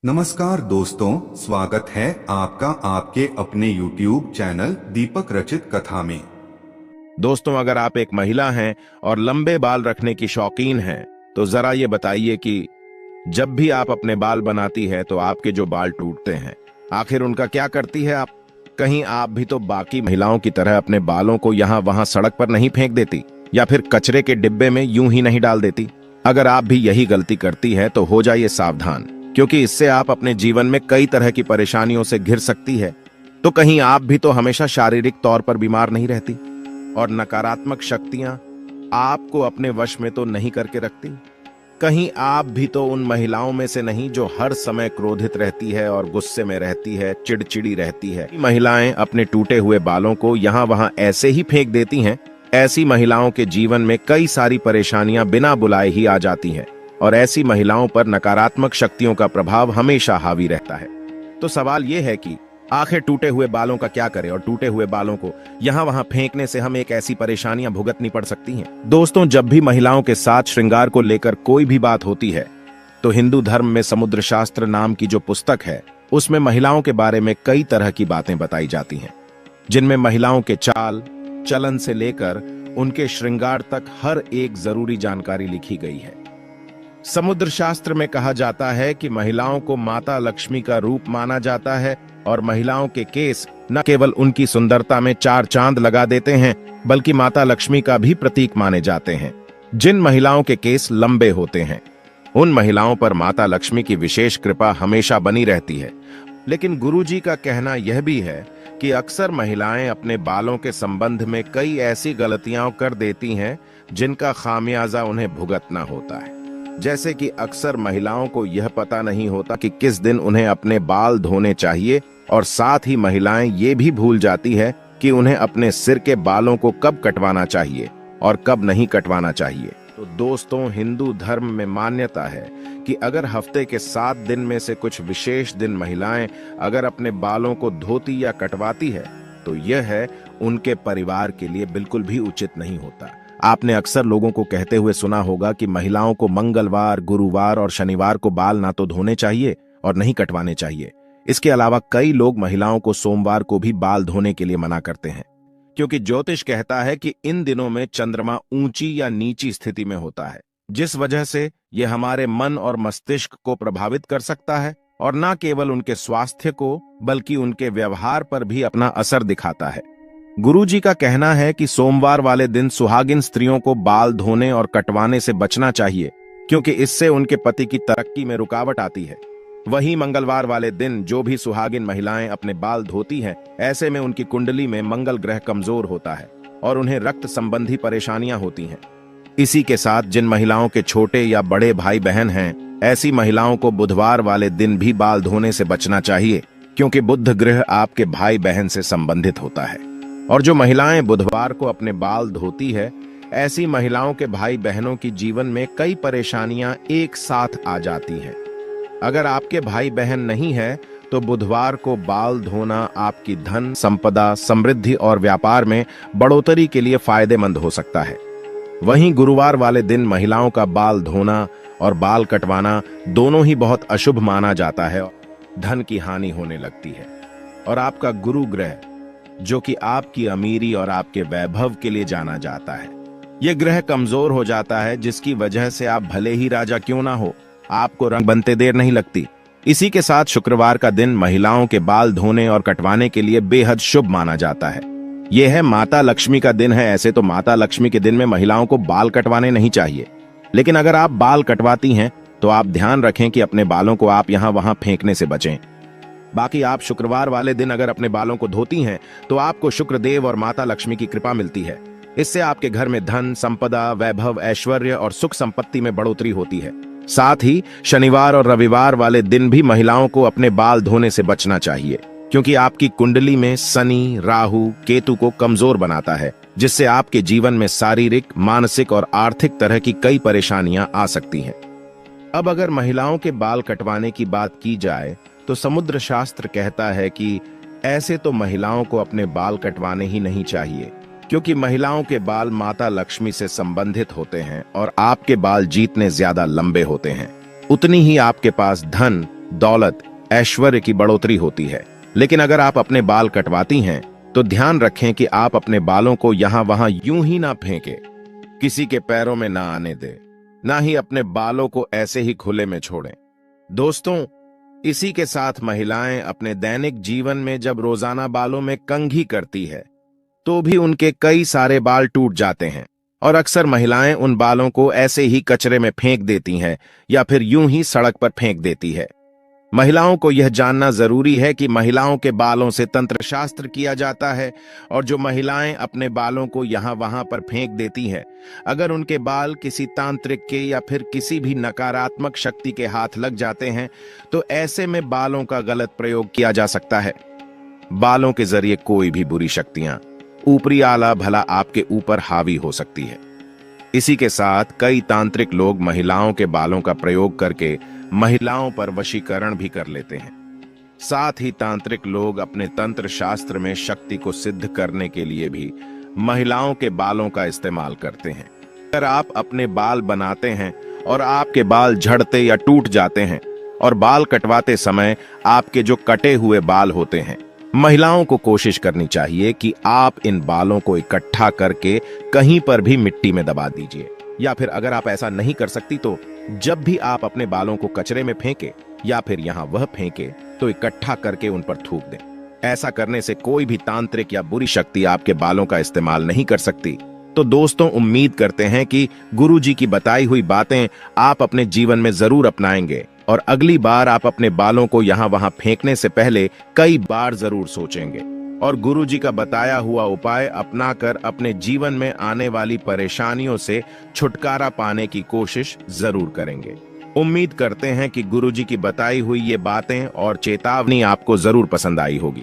नमस्कार दोस्तों, स्वागत है आपका आपके अपने YouTube चैनल दीपक रचित कथा में। दोस्तों, अगर आप एक महिला हैं और लंबे बाल रखने की शौकीन हैं, तो जरा ये बताइए कि जब भी आप अपने बाल बनाती है तो आपके जो बाल टूटते हैं, आखिर उनका क्या करती है आप? कहीं आप भी तो बाकी महिलाओं की तरह अपने बालों को यहाँ वहां सड़क पर नहीं फेंक देती या फिर कचरे के डिब्बे में यूं ही नहीं डाल देती? अगर आप भी यही गलती करती है तो हो जाइए सावधान, क्योंकि इससे आप अपने जीवन में कई तरह की परेशानियों से घिर सकती है। तो कहीं आप भी तो हमेशा शारीरिक तौर पर बीमार नहीं रहती और नकारात्मक शक्तियां आपको अपने वश में तो नहीं करके रखती? कहीं आप भी तो उन महिलाओं में से नहीं जो हर समय क्रोधित रहती है और गुस्से में रहती है, चिड़चिड़ी रहती है? महिलाएं अपने टूटे हुए बालों को यहां वहां ऐसे ही फेंक देती हैं। ऐसी महिलाओं के जीवन में कई सारी परेशानियां बिना बुलाए ही आ जाती हैं और ऐसी महिलाओं पर नकारात्मक शक्तियों का प्रभाव हमेशा हावी रहता है। तो सवाल यह है कि आखिर टूटे हुए बालों का क्या करें और टूटे हुए बालों को यहां वहां फेंकने से हमें एक ऐसी परेशानियां भुगतनी पड़ सकती हैं। दोस्तों, जब भी महिलाओं के साथ श्रृंगार को लेकर कोई भी बात होती है तो हिंदू धर्म में समुद्र शास्त्र नाम की जो पुस्तक है, उसमें महिलाओं के बारे में कई तरह की बातें बताई जाती हैं, जिनमें महिलाओं के चाल चलन से लेकर उनके श्रृंगार तक हर एक जरूरी जानकारी लिखी गई है। समुद्र शास्त्र में कहा जाता है कि महिलाओं को माता लक्ष्मी का रूप माना जाता है और महिलाओं के केस न केवल उनकी सुंदरता में चार चांद लगा देते हैं, बल्कि माता लक्ष्मी का भी प्रतीक माने जाते हैं। जिन महिलाओं के केस लंबे होते हैं, उन महिलाओं पर माता लक्ष्मी की विशेष कृपा हमेशा बनी रहती है। लेकिन गुरुजी का कहना यह भी है कि अक्सर महिलाएं अपने बालों के संबंध में कई ऐसी गलतियां कर देती हैं जिनका खामियाजा उन्हें भुगतना होता है। जैसे कि अक्सर महिलाओं को यह पता नहीं होता कि किस दिन उन्हें अपने बाल धोने चाहिए, और साथ ही महिलाएं ये भी भूल जाती है कि उन्हें अपने सिर के बालों को कब कटवाना चाहिए और कब नहीं कटवाना चाहिए। तो दोस्तों, हिंदू धर्म में मान्यता है कि अगर हफ्ते के 7 दिन में से कुछ विशेष दिन महिलाएं अगर अपने बालों को धोती या कटवाती है तो यह है उनके परिवार के लिए बिल्कुल भी उचित नहीं होता। आपने अक्सर लोगों को कहते हुए सुना होगा कि महिलाओं को मंगलवार, गुरुवार और शनिवार को बाल ना तो धोने चाहिए और नहीं कटवाने चाहिए। इसके अलावा कई लोग महिलाओं को सोमवार को भी बाल धोने के लिए मना करते हैं, क्योंकि ज्योतिष कहता है कि इन दिनों में चंद्रमा ऊंची या नीची स्थिति में होता है, जिस वजह से यह हमारे मन और मस्तिष्क को प्रभावित कर सकता है और न केवल उनके स्वास्थ्य को बल्कि उनके व्यवहार पर भी अपना असर दिखाता है। गुरुजी का कहना है कि सोमवार वाले दिन सुहागिन स्त्रियों को बाल धोने और कटवाने से बचना चाहिए, क्योंकि इससे उनके पति की तरक्की में रुकावट आती है। वहीं मंगलवार वाले दिन जो भी सुहागिन महिलाएं अपने बाल धोती हैं, ऐसे में उनकी कुंडली में मंगल ग्रह कमजोर होता है और उन्हें रक्त संबंधी परेशानियां होती हैं। इसी के साथ जिन महिलाओं के छोटे या बड़े भाई बहन हैं, ऐसी महिलाओं को बुधवार वाले दिन भी बाल धोने से बचना चाहिए, क्योंकि बुध ग्रह आपके भाई बहन से संबंधित होता है। और जो महिलाएं बुधवार को अपने बाल धोती है, ऐसी महिलाओं के भाई बहनों की जीवन में कई परेशानियां एक साथ आ जाती हैं। अगर आपके भाई बहन नहीं है तो बुधवार को बाल धोना आपकी धन, संपदा, समृद्धि और व्यापार में बढ़ोतरी के लिए फायदेमंद हो सकता है। वहीं गुरुवार वाले दिन महिलाओं का बाल धोना और बाल कटवाना दोनों ही बहुत अशुभ माना जाता है और धन की हानि होने लगती है। और आपका गुरु ग्रह, जो कि आपकी अमीरी और आपके वैभव के लिए जाना जाता है, यह ग्रह कमजोर हो जाता है, जिसकी वजह से आप भले ही राजा क्यों ना हो, आपको रंग बनते देर नहीं लगती। इसी के साथ शुक्रवार का दिन महिलाओं के बाल धोने और कटवाने के लिए बेहद शुभ माना जाता है। यह है माता लक्ष्मी का दिन है। ऐसे तो माता लक्ष्मी के दिन में महिलाओं को बाल कटवाने नहीं चाहिए, लेकिन अगर आप बाल कटवाती हैं तो आप ध्यान रखें कि अपने बालों को आप यहां वहां फेंकने से बचें। बाकी आप शुक्रवार वाले दिन अगर अपने बालों को धोती हैं तो आपको शुक्रदेव और माता लक्ष्मी की कृपा मिलती है। इससे आपके घर में धन, संपदा, वैभव, ऐश्वर्य और सुख संपत्ति में बढ़ोतरी होती है। साथ ही शनिवार और रविवार वाले दिन भी महिलाओं को अपने बाल धोने से बचना चाहिए, क्योंकि आपकी कुंडली में शनि, राहु, केतु को कमजोर बनाता है, जिससे आपके जीवन में शारीरिक, मानसिक और आर्थिक तरह की कई परेशानियां आ सकती हैं। अब अगर महिलाओं के बाल कटवाने की बात की जाए तो समुद्र शास्त्र कहता है कि ऐसे तो महिलाओं को अपने बाल कटवाने ही नहीं चाहिए, क्योंकि महिलाओं के बाल माता लक्ष्मी से संबंधित होते हैं और आपके बाल जितने ज्यादा लंबे होते हैं, उतनी ही आपके पास धन, दौलत, ऐश्वर्य की बढ़ोतरी होती है। लेकिन अगर आप अपने बाल कटवाती हैं तो ध्यान रखें कि आप अपने बालों को यहां वहां यूं ही ना फेंके, किसी के पैरों में ना आने दे, ना ही अपने बालों को ऐसे ही खुले में छोड़ें। दोस्तों, इसी के साथ महिलाएं अपने दैनिक जीवन में जब रोजाना बालों में कंघी करती है तो भी उनके कई सारे बाल टूट जाते हैं और अक्सर महिलाएं उन बालों को ऐसे ही कचरे में फेंक देती हैं या फिर यूं ही सड़क पर फेंक देती है। महिलाओं को यह जानना जरूरी है कि महिलाओं के बालों से तंत्र शास्त्र किया जाता है और जो महिलाएं अपने बालों को यहां वहां पर फेंक देती हैं, अगर उनके बाल किसी तांत्रिक के या फिर किसी भी नकारात्मक शक्ति के हाथ लग जाते हैं तो ऐसे में बालों का गलत प्रयोग किया जा सकता है। बालों के जरिए कोई भी बुरी शक्तियां, ऊपरी आला भला आपके ऊपर हावी हो सकती है। इसी के साथ कई तांत्रिक लोग महिलाओं के बालों का प्रयोग करके महिलाओं पर वशीकरण भी कर लेते हैं। साथ ही तांत्रिक लोग अपने तंत्र शास्त्र में शक्ति को सिद्ध करने के लिए भी महिलाओं के बालों का इस्तेमाल करते हैं। अगर आप अपने बाल बनाते हैं और आपके बाल झड़ते या टूट जाते हैं और बाल कटवाते समय आपके जो कटे हुए बाल होते हैं, महिलाओं को कोशिश करनी चाहिए कि आप इन बालों को इकट्ठा करके कहीं पर भी मिट्टी में दबा दीजिए, या फिर अगर आप ऐसा नहीं कर सकती तो जब भी आप अपने बालों को कचरे में फेंके या फिर यहां वह फेंके तो इकट्ठा करके उन पर थूक दें। ऐसा करने से कोई भी तांत्रिक या बुरी शक्ति आपके बालों का इस्तेमाल नहीं कर सकती। तो दोस्तों, उम्मीद करते हैं कि गुरुजी की बताई हुई बातें आप अपने जीवन में जरूर अपनाएंगे और अगली बार आप अपने बालों को यहां वहां फेंकने से पहले कई बार जरूर सोचेंगे और गुरुजी का बताया हुआ उपाय अपनाकर अपने जीवन में आने वाली परेशानियों से छुटकारा पाने की कोशिश जरूर करेंगे। उम्मीद करते हैं कि गुरुजी की बताई हुई ये बातें और चेतावनी आपको जरूर पसंद आई होगी।